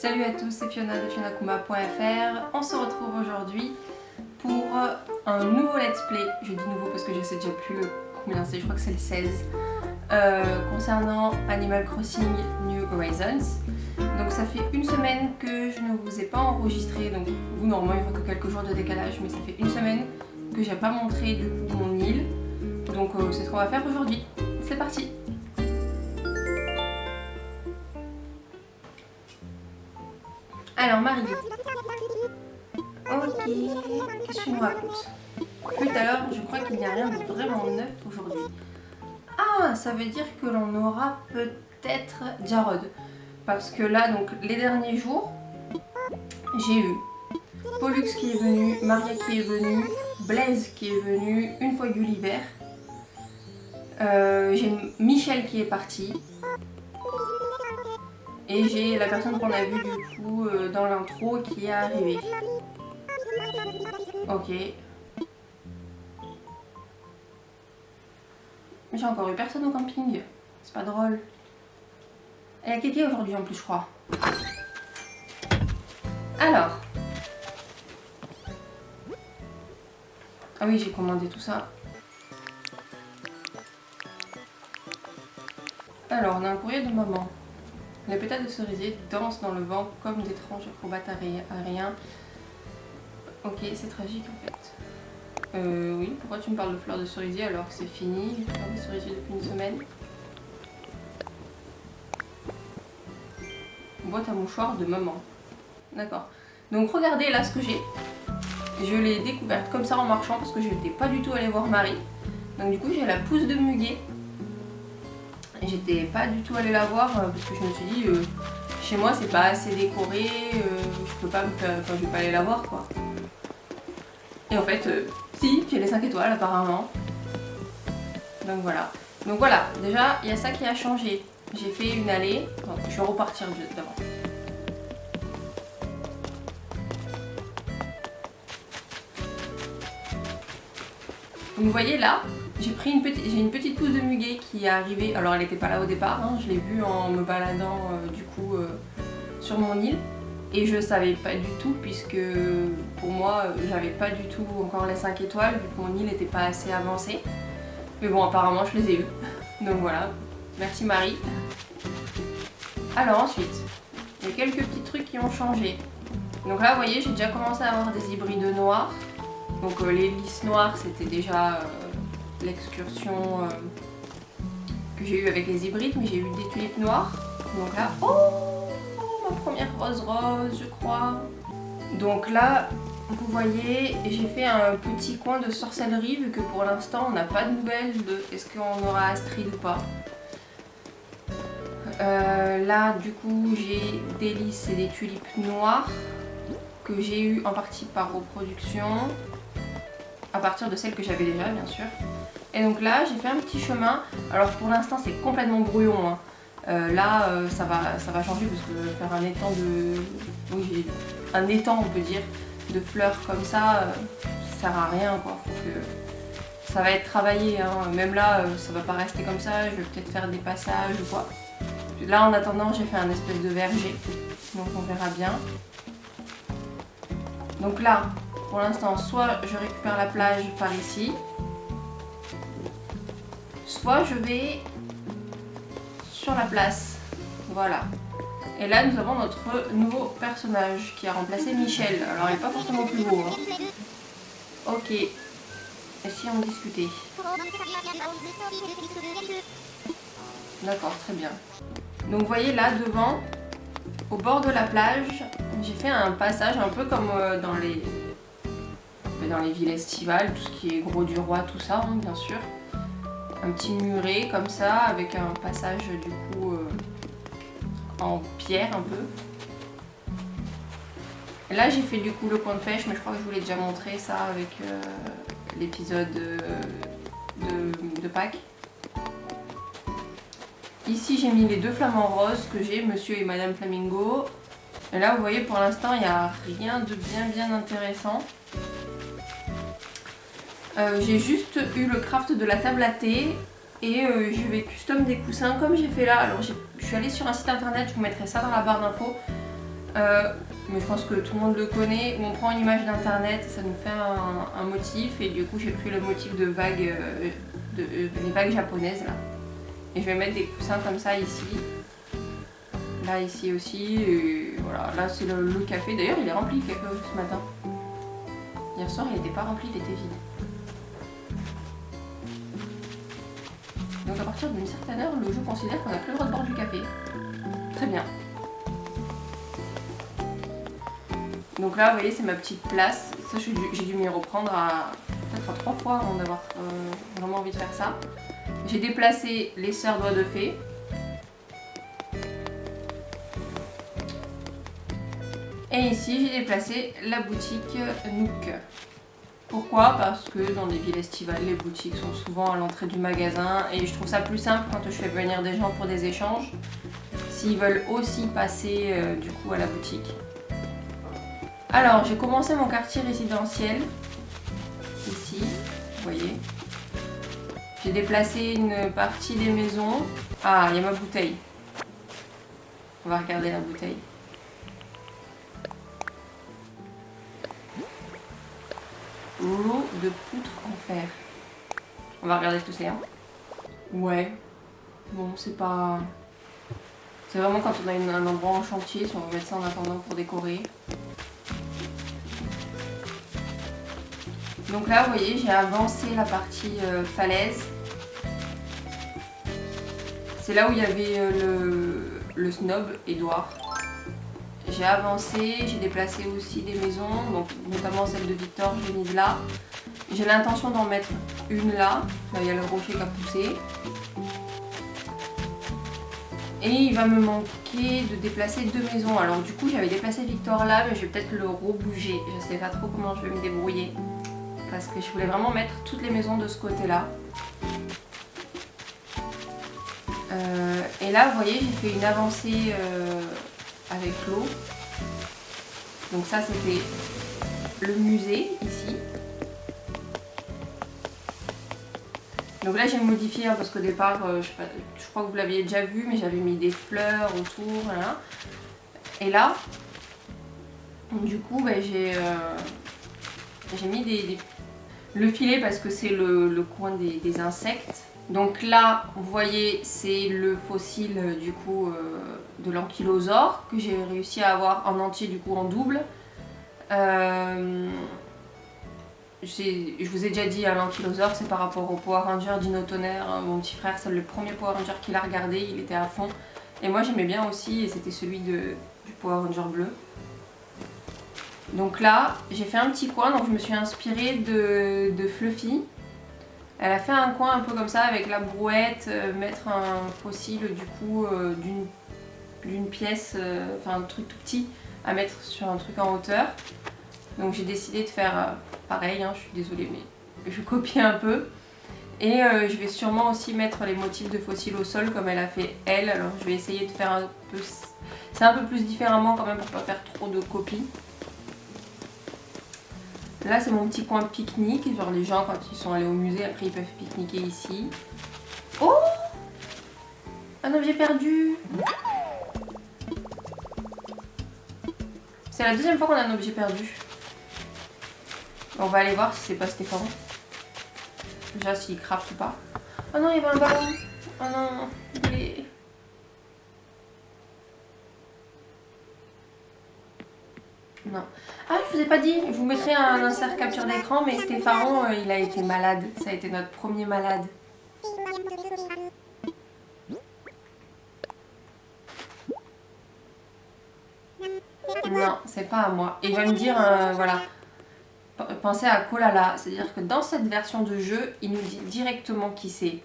Salut à tous, c'est Fiona de fionakuma.fr. On se retrouve aujourd'hui pour un nouveau let's play. Je dis nouveau parce que je sais déjà plus combien c'est, je crois que c'est le 16. Concernant Animal Crossing New Horizons. Donc ça fait une semaine que je ne vous ai pas enregistré, donc vous normalement il n'y aura que quelques jours de décalage, mais ça fait une semaine que j'ai pas montré du coup mon île. Donc c'est ce qu'on va faire aujourd'hui. C'est parti. Alors Marie. Ok, qu'est-ce que tu nous racontes? Tout à l'heure, je crois qu'il n'y a rien de vraiment neuf aujourd'hui. Ah, ça veut dire que l'on aura peut-être Jarod. Parce que là, donc, les derniers jours, j'ai eu Pollux qui est venu, Maria qui est venue, Blaise qui est venu, une fois Gulliver. J'ai Michel qui est parti. Et j'ai la personne qu'on a vue du coup dans l'intro qui est arrivée. Ok. Mais j'ai encore eu personne au camping. C'est pas drôle. Et il y a Kéké aujourd'hui en plus, je crois. Alors. Ah oui, j'ai commandé tout ça. Alors, on a un courrier de maman. Les pétales de cerisier dansent dans le vent comme d'étranges acrobates aériens. Ok, c'est tragique en fait. Oui, pourquoi tu me parles de fleurs de cerisier alors que c'est fini, les fleurs de cerisier depuis une semaine? Boîte à mouchoirs de maman. D'accord. Donc regardez là ce que j'ai. Je l'ai découverte comme ça en marchant parce que je n'étais pas du tout allée voir Marie. Donc du coup j'ai la pousse de muguet. J'étais pas du tout allée la voir parce que je me suis dit chez moi c'est pas assez décoré, je peux pas je vais pas aller la voir quoi. Et en fait si, j'ai les 5 étoiles apparemment. Donc voilà, déjà il y a ça qui a changé. J'ai fait une allée, donc je vais repartir d'avant. Donc vous voyez là, j'ai une petite pousse de muguet qui est arrivée. Alors elle n'était pas là au départ, hein, je l'ai vue en me baladant du coup sur mon île. Et je savais pas du tout puisque pour moi j'avais pas du tout encore les 5 étoiles vu que mon île n'était pas assez avancée. Mais bon apparemment je les ai eues. Donc voilà, merci Marie. Alors ensuite, il y a quelques petits trucs qui ont changé. Donc là vous voyez j'ai déjà commencé à avoir des hybrides noirs. Donc les lys noirs c'était déjà l'excursion que j'ai eue avec les hybrides, mais j'ai eu des tulipes noires. Donc là, oh, ma première rose je crois. Donc là, vous voyez, j'ai fait un petit coin de sorcellerie vu que pour l'instant on n'a pas de nouvelles de est-ce qu'on aura Astrid ou pas. Là du coup j'ai des lys et des tulipes noires que j'ai eu en partie par reproduction à partir de celles que j'avais déjà bien sûr. Et donc là j'ai fait un petit chemin. Alors pour l'instant c'est complètement brouillon hein. Ça va changer parce que faire un étang de... Oui, un étang on peut dire de fleurs comme ça sert à rien quoi. Faut que... Ça va être travaillé hein. Même là ça va pas rester comme ça, je vais peut-être faire des passages ou quoi. Là en attendant j'ai fait un espèce de verger, donc on verra bien. Donc là pour l'instant soit je récupère la plage par ici, soit je vais sur la place, voilà. Et là nous avons notre nouveau personnage qui a remplacé Michel. Alors il n'est pas forcément plus beau hein. Ok, et si on discutait? D'accord, très bien. Donc vous voyez là devant, au bord de la plage, j'ai fait un passage un peu comme dans les villes estivales, tout ce qui est Gros du Roi, tout ça hein, bien sûr. Un petit muret comme ça avec un passage du coup en pierre un peu. Et là j'ai fait du coup le coin de pêche, mais je crois que je vous l'ai déjà montré ça avec l'épisode de Pâques. Ici j'ai mis les deux flamants roses que j'ai, Monsieur et Madame Flamingo. Et là vous voyez pour l'instant il n'y a rien de bien intéressant. J'ai juste eu le craft de la table à thé et je vais custom des coussins comme j'ai fait là. Alors je suis allée sur un site internet, je vous mettrai ça dans la barre d'infos. mais je pense que tout le monde le connaît, où on prend une image d'internet, ça nous fait un motif, et du coup j'ai pris le motif de vagues, les vagues japonaises là. Et je vais mettre des coussins comme ça ici, là ici aussi, et voilà, là c'est le café, d'ailleurs il est rempli ce matin. Hier soir il n'était pas rempli, il était vide. Donc à partir d'une certaine heure, le jeu considère qu'on n'a plus le droit de boire du café. Très bien. Donc là, vous voyez, c'est ma petite place. Ça, j'ai dû m'y reprendre peut-être à 3 fois avant d'avoir vraiment envie de faire ça. J'ai déplacé les sœurs doigts de fée. Et ici, j'ai déplacé la boutique Nook. Pourquoi? Parce que dans les villes estivales, les boutiques sont souvent à l'entrée du magasin et je trouve ça plus simple quand je fais venir des gens pour des échanges, s'ils veulent aussi passer du coup à la boutique. Alors, j'ai commencé mon quartier résidentiel, ici, vous voyez. J'ai déplacé une partie des maisons. Ah, il y a ma bouteille. On va regarder la bouteille. L'eau de poutre en fer. On va regarder tout ça. Hein. Ouais. Bon, c'est pas... C'est vraiment quand on a un endroit en chantier, si on veut mettre ça en attendant pour décorer. Donc là, vous voyez, j'ai avancé la partie falaise. C'est là où il y avait le snob, Edouard. J'ai avancé, j'ai déplacé aussi des maisons, donc notamment celle de Victor, je l'ai mise là. J'ai l'intention d'en mettre une là, il y a le rocher qui a poussé. Et il va me manquer de déplacer 2 maisons. Alors du coup j'avais déplacé Victor là, mais je vais peut-être le rebouger. Je sais pas trop comment je vais me débrouiller. Parce que je voulais vraiment mettre toutes les maisons de ce côté-là. Et là vous voyez j'ai fait une avancée avec l'eau. Donc ça c'était le musée ici. Donc là j'ai modifié hein, parce qu'au départ, je crois que vous l'aviez déjà vu, mais j'avais mis des fleurs autour. Voilà. Et là, du coup bah, j'ai mis le filet parce que c'est le coin des insectes. Donc là, vous voyez, c'est le fossile du coup de l'ankylosaure que j'ai réussi à avoir en entier du coup en double. Je vous ai déjà dit, l'ankylosaure c'est par rapport au Power Ranger Dino Tonnerre. Mon petit frère, c'est le premier Power Ranger qu'il a regardé, il était à fond. Et moi j'aimais bien aussi, et c'était celui du Power Ranger bleu. Donc là, j'ai fait un petit coin, donc je me suis inspirée de Fluffy. Elle a fait un coin un peu comme ça avec la brouette, mettre un fossile du coup d'une pièce, enfin un truc tout petit à mettre sur un truc en hauteur. Donc j'ai décidé de faire pareil, hein, je suis désolée mais je copie un peu. Et je vais sûrement aussi mettre les motifs de fossiles au sol comme elle a fait elle. Alors je vais essayer de faire un peu... C'est un peu plus différemment quand même pour pas faire trop de copies. Là c'est mon petit coin pique-nique, genre les gens quand ils sont allés au musée après ils peuvent pique-niquer ici. Oh! Un objet perdu! C'est la deuxième fois qu'on a un objet perdu. On va aller voir si c'est pas Stéphane. Déjà s'il craft ou pas. Oh non, il y avait un ballon! Oh non, il est... Non. Ah, je vous ai pas dit, je vous mettrai un insert capture d'écran, mais Stéphane, il a été malade. Ça a été notre premier malade. Non, c'est pas à moi. Et il va me dire, voilà, pensez à Kolala. C'est-à-dire que dans cette version de jeu, il nous dit directement qui c'est.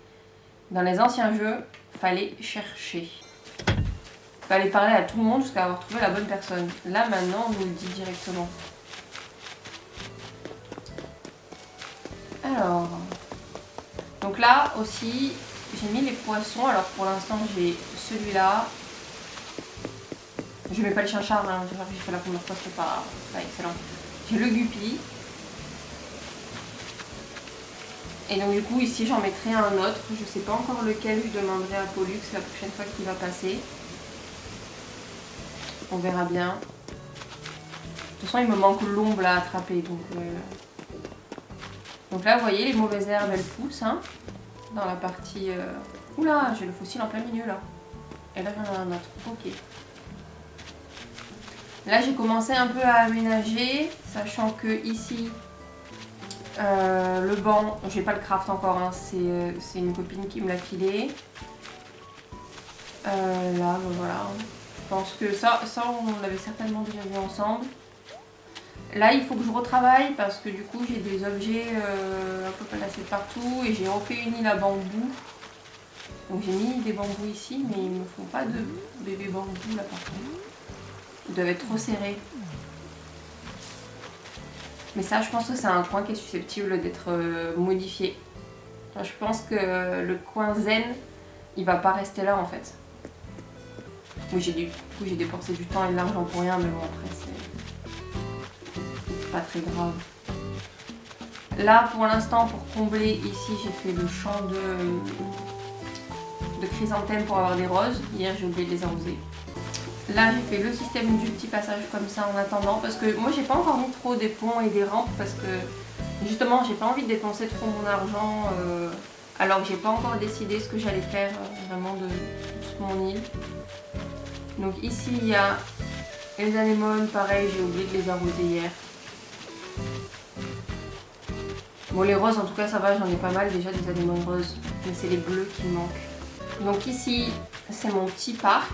Dans les anciens jeux, fallait chercher. Fallait parler à tout le monde jusqu'à avoir trouvé la bonne personne. Là maintenant on nous le dit directement. Alors, donc là aussi j'ai mis les poissons. Alors pour l'instant j'ai celui-là. Je mets pas le chinchard, hein. J'ai fait la première fois, c'est pas excellent. J'ai le guppy. Et donc du coup ici j'en mettrai un autre. Je sais pas encore lequel, je demanderai à Pollux la prochaine fois qu'il va passer. On verra bien. toute façon il me manque l'ombre à attraper. Donc là vous voyez les mauvaises herbes elles poussent hein, dans la partie... Oula, j'ai le fossile en plein milieu là. Et là j'en ai un autre. Ok. Là j'ai commencé un peu à aménager, sachant que ici le banc, j'ai pas le craft encore, hein, c'est une copine qui me l'a filé. Là ben voilà, je pense que ça on l'avait certainement déjà vu ensemble. Là il faut que je retravaille parce que du coup j'ai des objets un peu placés partout et j'ai refait une île à bambou. Donc j'ai mis des bambous ici mais ils me font pas de bébés bambous là par contre. Ils doivent être trop serrés. Mais ça, je pense que c'est un coin qui est susceptible d'être modifié. Enfin, je pense que le coin zen, il va pas rester là en fait. Oui, j'ai dépensé du temps et de l'argent pour rien, mais bon, après, c'est pas très grave. Là, pour l'instant, pour combler, ici, j'ai fait le champ de chrysanthème pour avoir des roses. Hier, j'ai oublié de les arroser. Là j'ai fait le système du petit passage comme ça en attendant parce que moi j'ai pas encore mis trop des ponts et des rampes parce que justement j'ai pas envie de dépenser trop mon argent alors que j'ai pas encore décidé ce que j'allais faire vraiment de toute mon île. Donc ici il y a les anémones, pareil j'ai oublié de les arroser hier. Bon les roses en tout cas ça va, j'en ai pas mal déjà des anémones roses mais c'est les bleus qui me manquent. Donc ici c'est mon petit parc.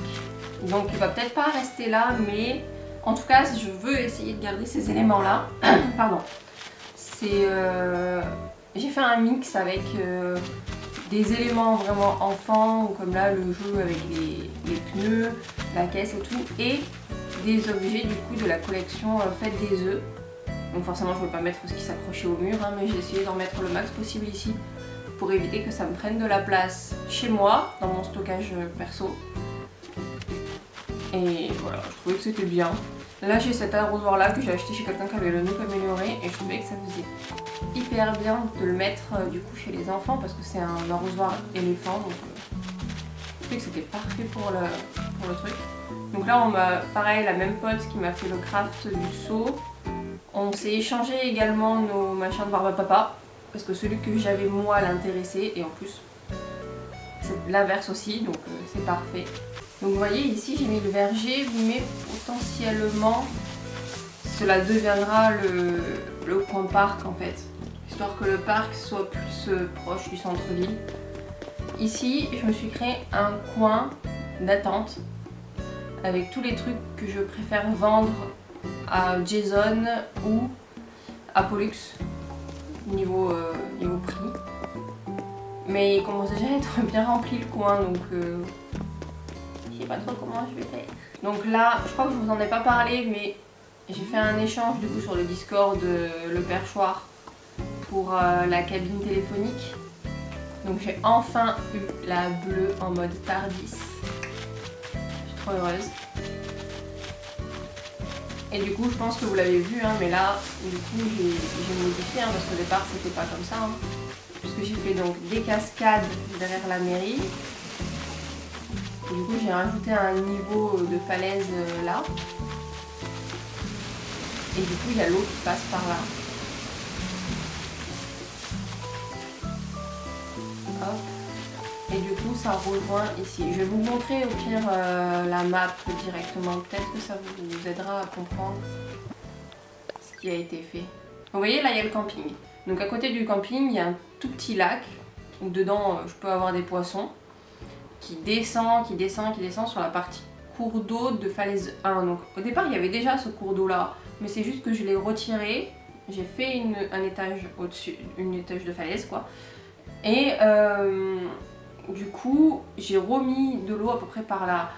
Donc il va peut-être pas rester là, mais en tout cas je veux essayer de garder ces éléments là. Pardon. J'ai fait un mix avec des éléments vraiment enfants, comme là le jeu avec les pneus, la caisse et tout, et des objets du coup de la collection Fête des œufs. Donc forcément je ne vais pas mettre ce qui s'accrochait au mur, hein, mais j'ai essayé d'en mettre le max possible ici pour éviter que ça me prenne de la place chez moi, dans mon stockage perso. Et voilà, je trouvais que c'était bien. Là j'ai cet arrosoir là que j'ai acheté chez quelqu'un qui avait le look amélioré et je trouvais que ça faisait hyper bien de le mettre du coup chez les enfants parce que c'est un arrosoir éléphant donc je trouvais que c'était parfait pour le truc. Donc là on m'a, pareil, la même pote qui m'a fait le craft du seau. On s'est échangé également nos machins de barbe à papa parce que celui que j'avais moi l'intéressait et en plus c'est l'inverse aussi donc c'est parfait. Donc vous voyez ici j'ai mis le verger mais potentiellement cela deviendra le coin parc en fait. Histoire que le parc soit plus proche du centre-ville. Ici je me suis créé un coin d'attente avec tous les trucs que je préfère vendre à Jason ou à Pollux niveau prix. Mais il commence déjà à être bien rempli le coin donc je sais pas trop comment je vais faire. Donc là, je crois que je vous en ai pas parlé, mais j'ai fait un échange du coup sur le Discord le perchoir pour la cabine téléphonique. Donc j'ai enfin eu la bleue en mode Tardis. Je suis trop heureuse. Et du coup, je pense que vous l'avez vu, hein, mais là, du coup, j'ai modifié, hein, parce qu'au départ, c'était pas comme ça. Hein, puisque j'ai fait donc des cascades derrière la mairie. Et du coup j'ai rajouté un niveau de falaise là. Et du coup il y a l'eau qui passe par là. Hop. Et du coup ça rejoint ici. Je vais vous montrer au pire la map directement. Peut-être que ça vous aidera à comprendre ce qui a été fait. Vous voyez là il y a le camping. Donc à côté du camping il y a un tout petit lac. Où dedans je peux avoir des poissons. Qui descend sur la partie cours d'eau de falaise 1. Donc au départ il y avait déjà ce cours d'eau là, mais c'est juste que je l'ai retiré. J'ai fait un étage au-dessus, une étage de falaise quoi. Et du coup j'ai remis de l'eau à peu près par là.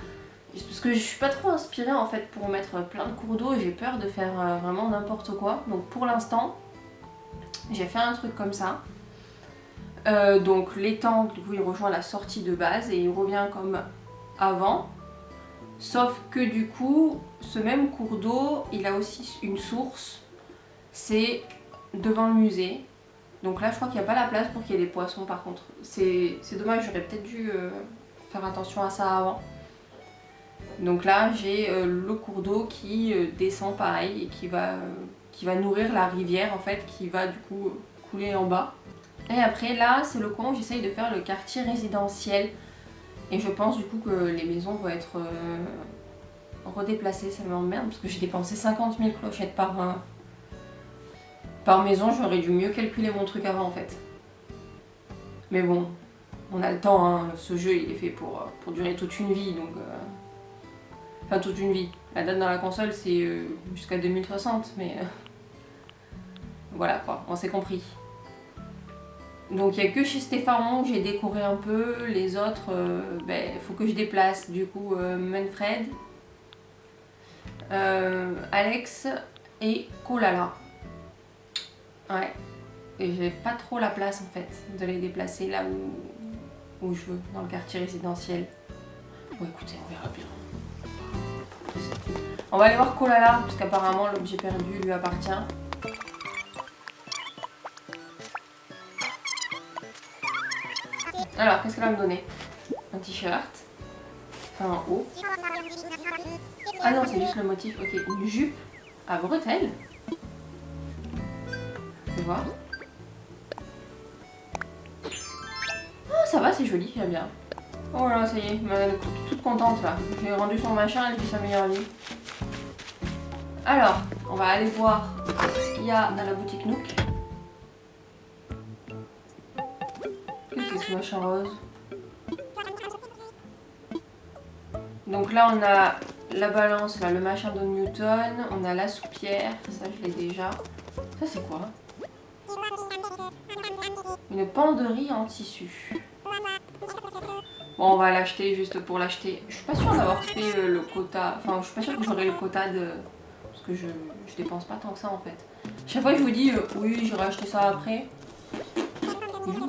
Parce que je suis pas trop inspirée en fait pour mettre plein de cours d'eau, j'ai peur de faire vraiment n'importe quoi. Donc pour l'instant j'ai fait un truc comme ça. Donc l'étang, du coup il rejoint la sortie de base et il revient comme avant. Sauf que du coup, ce même cours d'eau, il a aussi une source. C'est devant le musée. Donc là je crois qu'il n'y a pas la place pour qu'il y ait des poissons par contre. C'est dommage, j'aurais peut-être dû faire attention à ça avant. Donc là j'ai le cours d'eau qui descend pareil et qui va nourrir la rivière en fait, qui va du coup couler en bas. Et après là c'est le coin où j'essaye de faire le quartier résidentiel. Et je pense du coup que les maisons vont être redéplacées, ça m'emmerde parce que j'ai dépensé 50 000 clochettes par maison, j'aurais dû mieux calculer mon truc avant en fait. Mais bon, on a le temps, hein. Ce jeu il est fait pour durer toute une vie, donc... Enfin toute une vie. La date dans la console c'est jusqu'à 2060, mais... voilà quoi, on s'est compris. Donc il n'y a que chez Stéphane où j'ai décoré un peu, les autres, faut que je déplace du coup Manfred, Alex et Kolala. Ouais, et j'ai pas trop la place en fait de les déplacer là où je veux, dans le quartier résidentiel. Bon écoutez, on verra bien. On va aller voir Kolala, parce qu'apparemment l'objet perdu lui appartient. Alors, qu'est-ce qu'elle va me donner? Un t-shirt. Enfin, un haut. Ah non, c'est juste le motif. Ok, une jupe à bretelles. Fais voir. Oh, ça va, c'est joli, j'aime bien. Oh là, ça y est, elle est toute contente là. J'ai rendu son machin, elle vit sa meilleure vie. Alors, on va aller voir ce qu'il y a dans la boutique Nook. Qu'est-ce que c'est ce machin rose? Donc là on a la balance, là, le machin de Newton, on a la soupière, ça je l'ai déjà. Ça c'est quoi? Une penderie en tissu. Bon on va l'acheter juste pour l'acheter. Je suis pas sûre d'avoir fait le quota, enfin je suis pas sûre que j'aurai le quota de... Parce que je dépense pas tant que ça en fait. Chaque fois je vous dis oui j'aurai acheté ça après.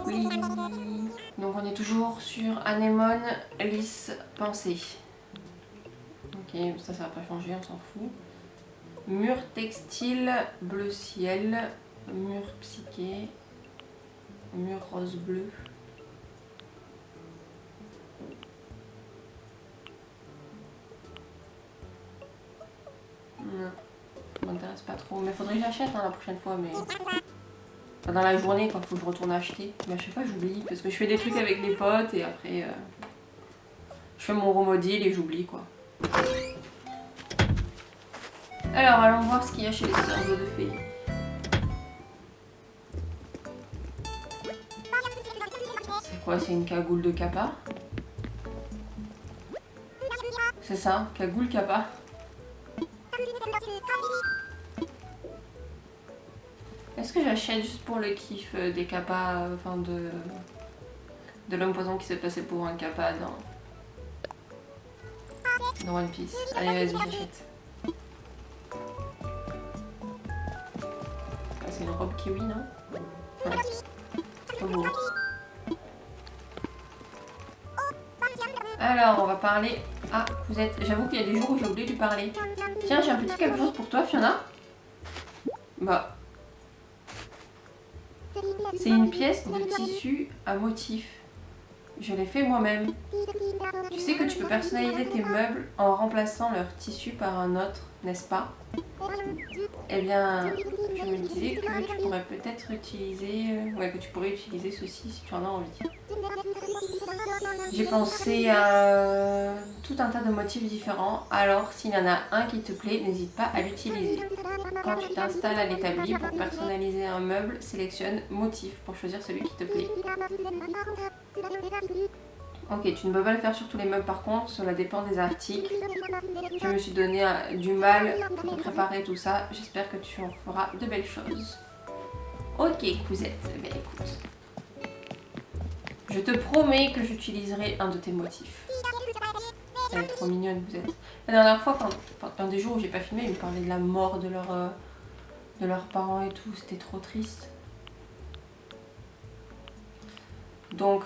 Oui. Donc on est toujours sur Anémone Lys Pensée. Ok, ça va pas changer, on s'en fout. Mur textile bleu ciel, mur psyché, mur rose bleu. Non, ça m'intéresse pas trop. Mais faudrait que j'achète hein, la prochaine fois. Mais enfin, dans la journée, quand faut que je retourne acheter. Mais à chaque fois, j'oublie parce que je fais des trucs avec les potes et après, je fais mon remodil et j'oublie quoi. Alors, allons voir ce qu'il y a chez les sœurs de fées. C'est quoi? C'est une cagoule de Kappa? C'est ça, cagoule Kappa. Est-ce que j'achète juste pour le kiff des Kappa, enfin de l'homme poisson qui s'est passé pour un Kappa dans One Piece? Allez, vas-y, j'achète. Ah, c'est une robe kiwi, non? Ouais. Trop beau. Alors, on va parler à Cousette. J'avoue qu'il y a des jours où j'ai oublié de lui parler. Tiens, j'ai un petit quelque chose pour toi, Fiona. Bah. C'est une pièce de tissu à motif. Je l'ai fait moi-même. Tu sais que tu peux personnaliser tes meubles en remplaçant leur tissu par un autre, n'est-ce pas? Eh bien, je me disais que tu pourrais peut-être utiliser... ouais, que tu pourrais utiliser ceci si tu en as envie. J'ai pensé à tout un tas de motifs différents, alors s'il y en a un qui te plaît, n'hésite pas à l'utiliser. Quand tu t'installes à l'établi pour personnaliser un meuble, sélectionne motif pour choisir celui qui te plaît. Ok, tu ne peux pas le faire sur tous les meubles par contre, cela dépend des articles. Je me suis donné du mal pour préparer tout ça, j'espère que tu en feras de belles choses. Ok, Cousette, ben écoute. Je te promets que j'utiliserai un de tes motifs. Elle est trop mignonne, vous êtes. La dernière fois, un des jours où j'ai pas filmé, ils me parlaient de la mort de leurs parents et tout. C'était trop triste. Donc,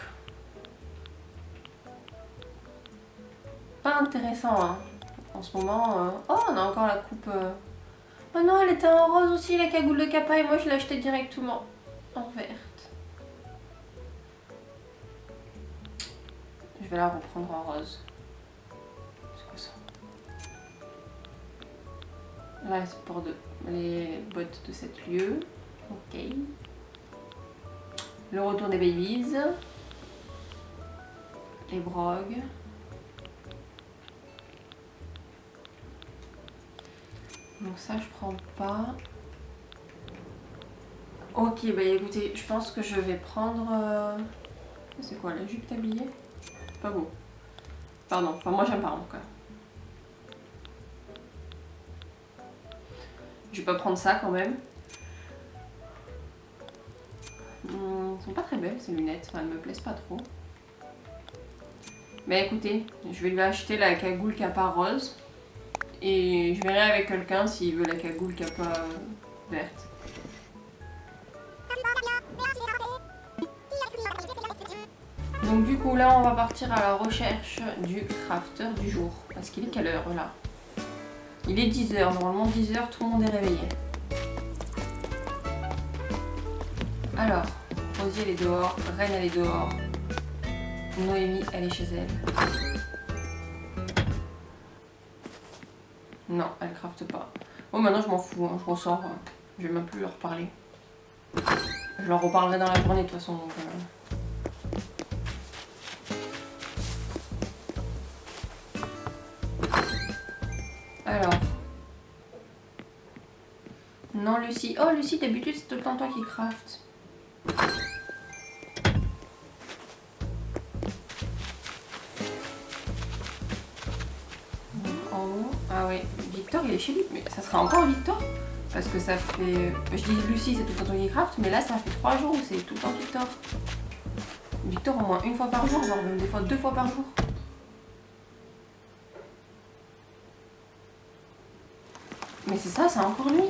pas intéressant, hein. En ce moment, oh, on a encore la coupe... Oh non, elle était en rose aussi, la cagoule de Kappa, et moi je l'ai achetée directement en verte. Je vais la reprendre en rose. C'est quoi ça? Là, c'est pour les bottes de 7 lieux. Ok. Le retour des babies. Les brogues. Donc ça, je prends pas. Ok, bah écoutez, je pense que je vais prendre... C'est quoi, la jupe tablier? Pas beau. Pardon, enfin moi j'aime pas en tout cas. Je vais pas prendre ça quand même. Elles sont pas très belles ces lunettes, enfin elles me plaisent pas trop. Mais écoutez, je vais lui acheter la cagoule capa rose. Et je verrai avec quelqu'un s'il veut la cagoule capa verte. Donc du coup là on va partir à la recherche du crafter du jour. Parce qu'il est quelle heure là? Il est 10h, normalement 10h tout le monde est réveillé. Alors, Rosie elle est dehors, Reine elle est dehors, Noémie elle est chez elle. Non, elle crafte pas. Bon maintenant je m'en fous, hein, je ressors, je vais même plus leur parler. Je leur reparlerai dans la journée de toute façon. Donc, Alors. Non Lucie. Oh Lucie, d'habitude c'est tout le temps toi qui craft. En haut. Ah ouais. Victor il est chez lui. Mais ça sera encore Victor? Parce que ça fait... Je dis Lucie c'est tout le temps toi qui craft. Mais là ça fait 3 jours où c'est tout le temps Victor. Victor au moins une fois par jour, voire même des fois 2 fois par jour. Mais c'est ça, c'est encore lui.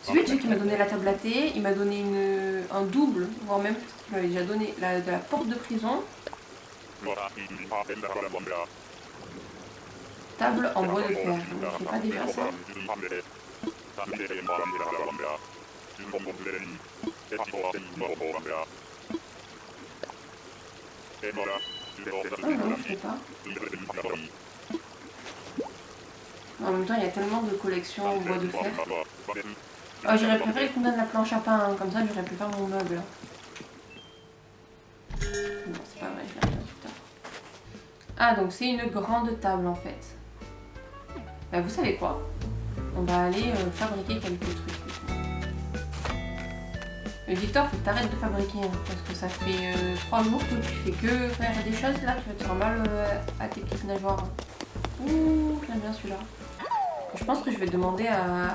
C'est lui déjà qui m'a donné la table à thé, il m'a donné un double, voire même peut-être qu'il m'avait déjà donné de la porte de prison. Table en bois de fer, donc c'est pas déjà ça. Oh non, je sais pas. En même temps, il y a tellement de collections en bois de fer. Oh, j'aurais préféré qu'on me donne la planche à pain, hein. Comme ça j'aurais pu faire mon meuble. Non, c'est pas vrai, je l'ai plus tard. Ah, donc c'est une grande table en fait. Bah, vous savez quoi? On va aller fabriquer quelques trucs. Mais Victor, faut que t'arrêtes de fabriquer, hein, parce que ça fait 3 jours que tu fais que faire des choses, là tu vas te faire mal à tes petites nageoires. Ouh, j'aime bien celui-là. Je pense que je vais demander à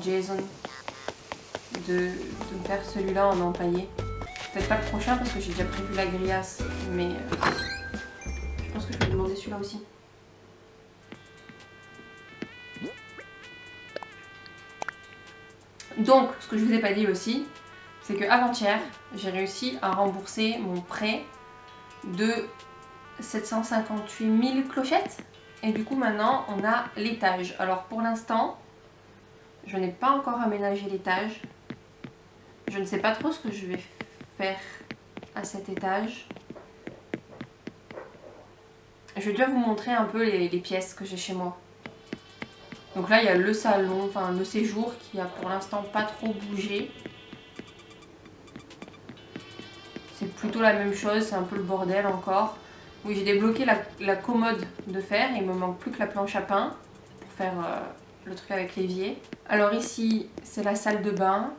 Jason de me faire celui-là en empaillé. Peut-être pas le prochain parce que j'ai déjà prévu la grillace, mais je pense que je vais demander celui-là aussi. Donc, ce que je vous ai pas dit aussi, c'est que avant-hier, j'ai réussi à rembourser mon prêt de 758 000 clochettes. Et du coup, maintenant, on a l'étage. Alors, pour l'instant, je n'ai pas encore aménagé l'étage. Je ne sais pas trop ce que je vais faire à cet étage. Je vais déjà vous montrer un peu les pièces que j'ai chez moi. Donc là, il y a le salon, enfin le séjour qui a pour l'instant pas trop bougé. C'est plutôt la même chose, c'est un peu le bordel encore. Oui, j'ai débloqué la commode de fer, il me manque plus que la planche à pain pour faire le truc avec l'évier. Alors ici, c'est la salle de bain.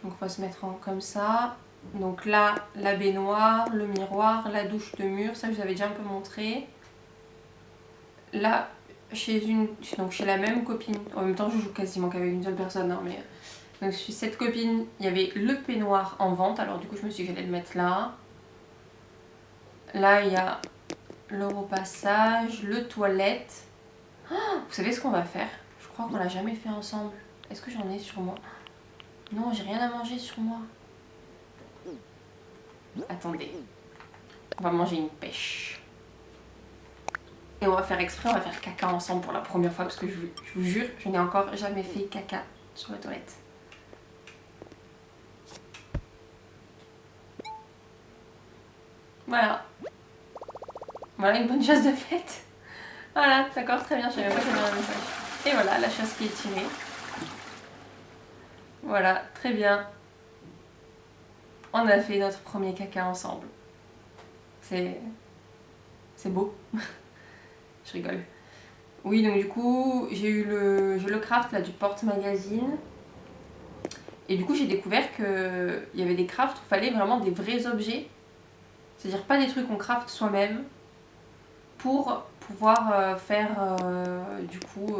Donc on va se mettre comme ça. Donc là, la baignoire, le miroir, la douche de mur, ça je vous avais déjà un peu montré. Là, chez la même copine, en même temps je joue quasiment qu'avec une seule personne, hein, mais donc chez cette copine, il y avait le peignoir en vente, alors du coup je me suis dit que j'allais le mettre là. Là, il y a le repassage, le toilette. Oh, vous savez ce qu'on va faire? Je crois qu'on l'a jamais fait ensemble. Est-ce que j'en ai sur moi? Non, j'ai rien à manger sur moi. Attendez. On va manger une pêche. Et on va faire exprès, on va faire caca ensemble pour la première fois parce que je vous jure, je n'ai encore jamais fait caca sur la toilette. Voilà. Voilà une bonne chose de faite. Voilà, d'accord, très bien, je savais pas qu'il y avait un message. Et voilà, la chasse qui est tirée. Voilà, très bien. On a fait notre premier caca ensemble. C'est beau. Je rigole. Oui, donc du coup, j'ai le craft là, du porte-magazine. Et du coup, j'ai découvert qu'il y avait des crafts où il fallait vraiment des vrais objets. C'est-à-dire pas des trucs qu'on craft soi-même pour pouvoir faire du coup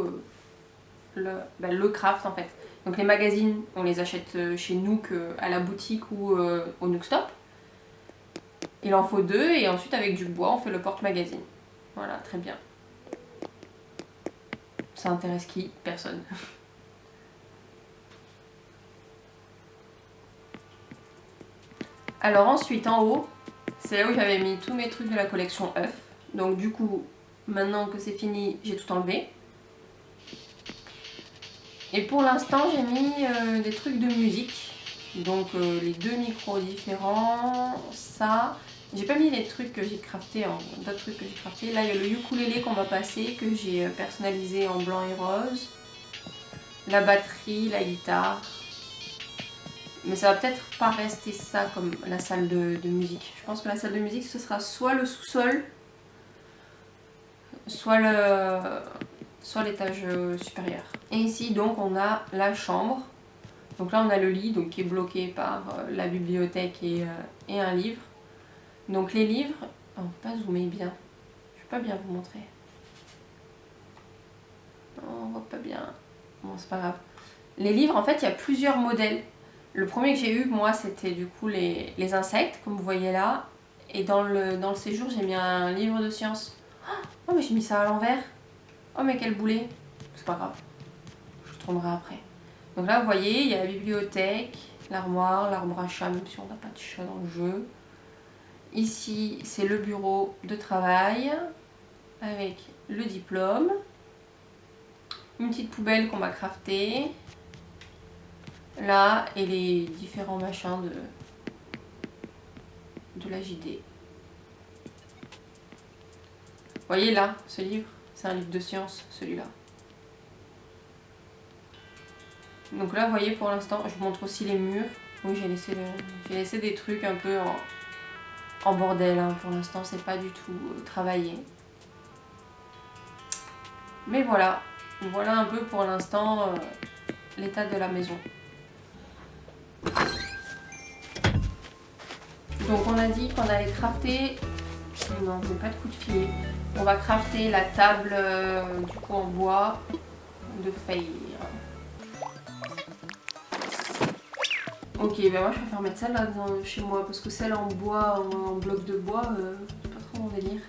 le craft en fait. Donc les magazines, on les achète chez Nook à la boutique ou au Nookstop. Il en faut 2 et ensuite avec du bois, on fait le porte-magazine. Voilà, très bien. Ça intéresse qui? Personne. Alors ensuite, en haut, c'est là où j'avais mis tous mes trucs de la collection œufs. Donc du coup, maintenant que c'est fini, j'ai tout enlevé. Et pour l'instant, j'ai mis des trucs de musique. Donc les 2 micros différents, ça. J'ai pas mis les trucs que j'ai crafté, d'autres trucs que j'ai crafté. Là, il y a le ukulélé qu'on va passer, que j'ai personnalisé en blanc et rose. La batterie, la guitare. Mais ça va peut-être pas rester ça comme la salle de musique. Je pense que la salle de musique, ce sera soit le sous-sol, soit l'étage supérieur. Et ici, donc, on a la chambre. Donc là, on a le lit donc, qui est bloqué par la bibliothèque et un livre. Donc les livres, on ne peut pas zoomer bien. Je ne vais pas bien vous montrer. On voit pas bien. Bon, c'est pas grave. Les livres, en fait, il y a plusieurs modèles. Le premier que j'ai eu, moi, c'était du coup les insectes, comme vous voyez là. Et dans le séjour, j'ai mis un livre de science. Oh, mais j'ai mis ça à l'envers. Oh, mais quel boulet. C'est pas grave. Je tournerai après. Donc là, vous voyez, il y a la bibliothèque, l'armoire, l'arbre à chat, même si on n'a pas de chat dans le jeu. Ici, c'est le bureau de travail avec le diplôme. Une petite poubelle qu'on va crafter. Là, et les différents machins de la JD. Vous voyez là, ce livre, c'est un livre de science, celui-là. Donc là, vous voyez, pour l'instant, je vous montre aussi les murs. Oui, j'ai laissé des trucs un peu en bordel. Hein. Pour l'instant, c'est pas du tout travaillé. Mais voilà, voilà un peu pour l'instant l'état de la maison. Donc on a dit qu'on allait crafter... Non, je n'ai pas de coup de filet. On va crafter la table du coup en bois de Feyre. Ok, ben moi je préfère mettre celle là chez moi parce que celle en bois, en bloc de bois, c'est pas trop mon délire.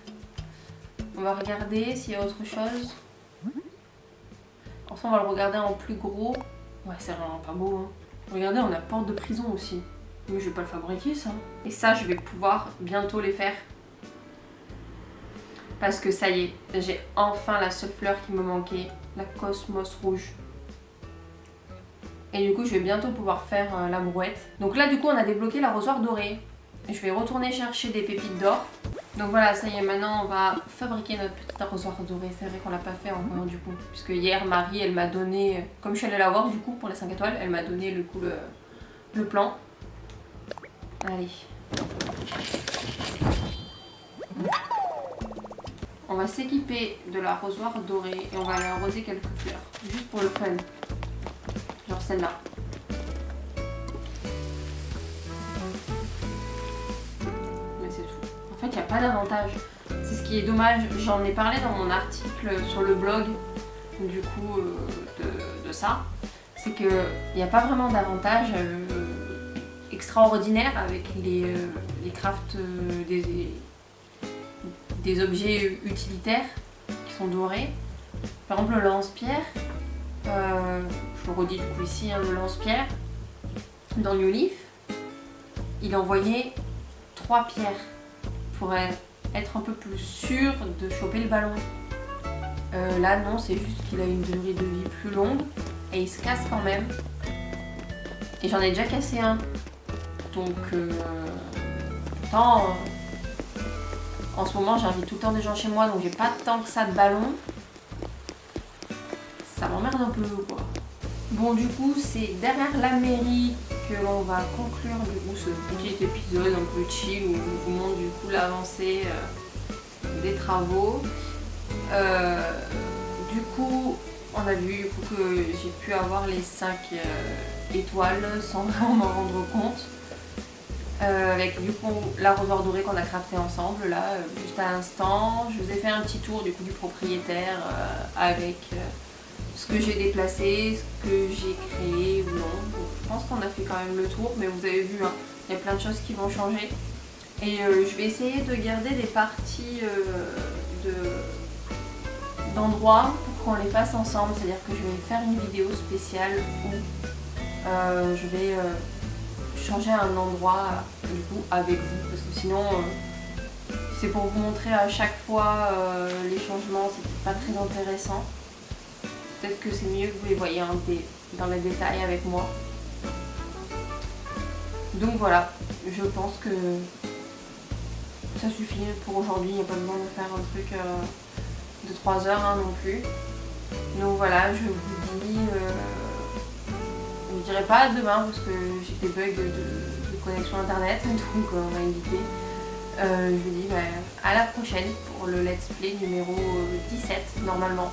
On va regarder s'il y a autre chose. Enfin, on va le regarder en plus gros. Ouais, c'est vraiment pas beau. Hein. Regardez, on a porte de prison aussi. Mais je vais pas le fabriquer ça. Et ça, je vais pouvoir bientôt les faire. Parce que ça y est, j'ai enfin la seule fleur qui me manquait, la cosmos rouge. Et du coup, je vais bientôt pouvoir faire la brouette. Donc là, du coup, on a débloqué l'arrosoir doré. Et je vais retourner chercher des pépites d'or. Donc voilà, ça y est, maintenant on va fabriquer notre petit arrosoir doré. C'est vrai qu'on l'a pas fait encore du coup. Puisque hier, Marie, elle m'a donné, comme je suis allée la voir du coup pour les 5 étoiles, elle m'a donné le coup le plan. Allez. On va s'équiper de l'arrosoir doré et on va aller arroser quelques fleurs. Juste pour le fun. Genre celle-là. Mais c'est tout. En fait, il n'y a pas d'avantage. C'est ce qui est dommage. J'en ai parlé dans mon article sur le blog du coup de ça. C'est qu'il n'y a pas vraiment d'avantage extraordinaire avec les crafts des objets utilitaires qui sont dorés. Par exemple, le lance-pierre. Je le redis du coup ici, hein, le lance-pierre. Dans New Leaf, il envoyait 3 pierres pour être un peu plus sûr de choper le ballon. Là non, c'est juste qu'il a une durée de vie plus longue et il se casse quand même. Et j'en ai déjà cassé un. Donc, pourtant, En ce moment j'invite tout le temps des gens chez moi, donc j'ai pas tant que ça de ballon. Ça m'emmerde un peu quoi. Bon du coup c'est derrière la mairie que l'on va conclure du coup ce petit épisode un peu chill où je vous montre du coup l'avancée des travaux. Du coup on a vu du coup que j'ai pu avoir les 5 étoiles sans vraiment m'en rendre compte. Avec du coup l'arrosoir doré qu'on a crafté ensemble là juste à l'instant. Je vous ai fait un petit tour du coup du propriétaire avec ce que j'ai déplacé, ce que j'ai créé ou non. Donc, je pense qu'on a fait quand même le tour, mais vous avez vu, hein, il y a plein de choses qui vont changer. Et je vais essayer de garder des parties d'endroits pour qu'on les fasse ensemble. C'est-à-dire que je vais faire une vidéo spéciale où je vais changer un endroit du coup avec vous. Parce que sinon, c'est pour vous montrer à chaque fois les changements, c'est pas très intéressant. Peut-être que c'est mieux que vous les voyez dans les détails avec moi. Donc voilà, je pense que ça suffit pour aujourd'hui. Il n'y a pas besoin de faire un truc de 3 heures hein, non plus. Donc voilà, je vous dis, je ne dirai pas demain parce que j'ai des bugs de connexion internet, donc on va éviter. Je vous dis à la prochaine pour le let's play numéro 17 normalement.